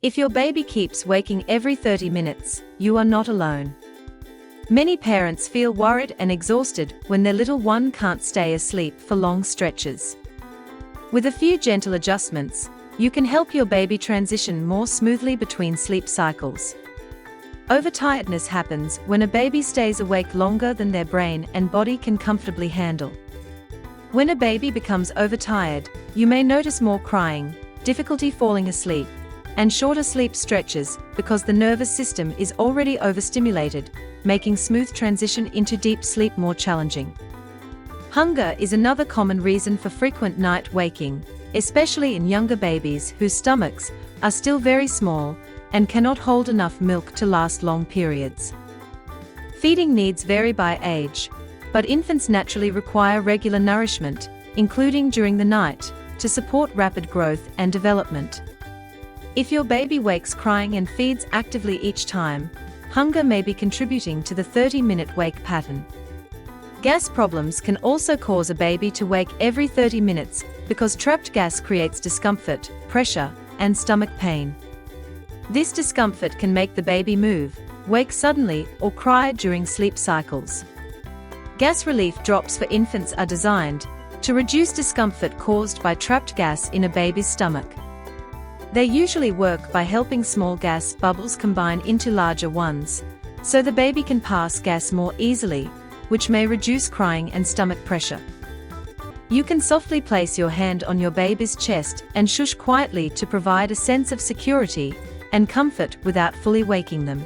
If your baby keeps waking every 30 minutes, you are not alone. Many parents feel worried and exhausted when their little one can't stay asleep for long stretches. With a few gentle adjustments, you can help your baby transition more smoothly between sleep cycles. Overtiredness happens when a baby stays awake longer than their brain and body can comfortably handle. When a baby becomes overtired, you may notice more crying, difficulty falling asleep, and shorter sleep stretches because the nervous system is already overstimulated, making smooth transition into deep sleep more challenging. Hunger is another common reason for frequent night waking, especially in younger babies whose stomachs are still very small and cannot hold enough milk to last long periods. Feeding needs vary by age, but infants naturally require regular nourishment, including during the night, to support rapid growth and development. If your baby wakes crying and feeds actively each time, hunger may be contributing to the 30-minute wake pattern. Gas problems can also cause a baby to wake every 30 minutes because trapped gas creates discomfort, pressure, and stomach pain. This discomfort can make the baby move, wake suddenly, or cry during sleep cycles. Gas relief drops for infants are designed to reduce discomfort caused by trapped gas in a baby's stomach. They usually work by helping small gas bubbles combine into larger ones, so the baby can pass gas more easily, which may reduce crying and stomach pressure. You can softly place your hand on your baby's chest and shush quietly to provide a sense of security and comfort without fully waking them.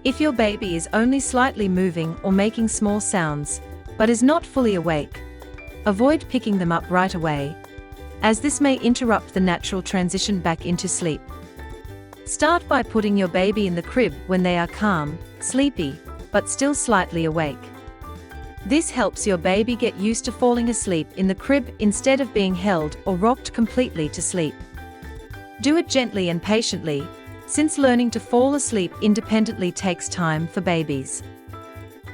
If your baby is only slightly moving or making small sounds, but is not fully awake, avoid picking them up right away, as this may interrupt the natural transition back into sleep. Start by putting your baby in the crib when they are calm, sleepy, but still slightly awake. This helps your baby get used to falling asleep in the crib instead of being held or rocked completely to sleep. Do it gently and patiently, since learning to fall asleep independently takes time for babies.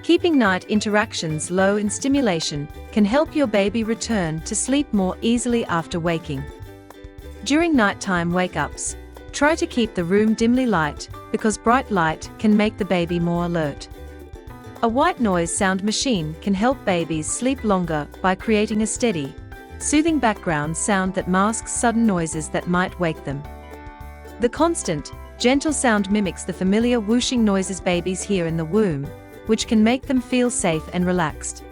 Keeping night interactions low in stimulation can help your baby return to sleep more easily after waking. During nighttime wake-ups, try to keep the room dimly light because bright light can make the baby more alert. A white noise sound machine can help babies sleep longer by creating a steady, soothing background sound that masks sudden noises that might wake them. The constant, gentle sound mimics the familiar whooshing noises babies hear in the womb, which can make them feel safe and relaxed.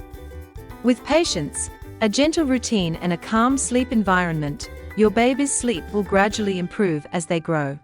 With patience, a gentle routine and a calm sleep environment, your baby's sleep will gradually improve as they grow.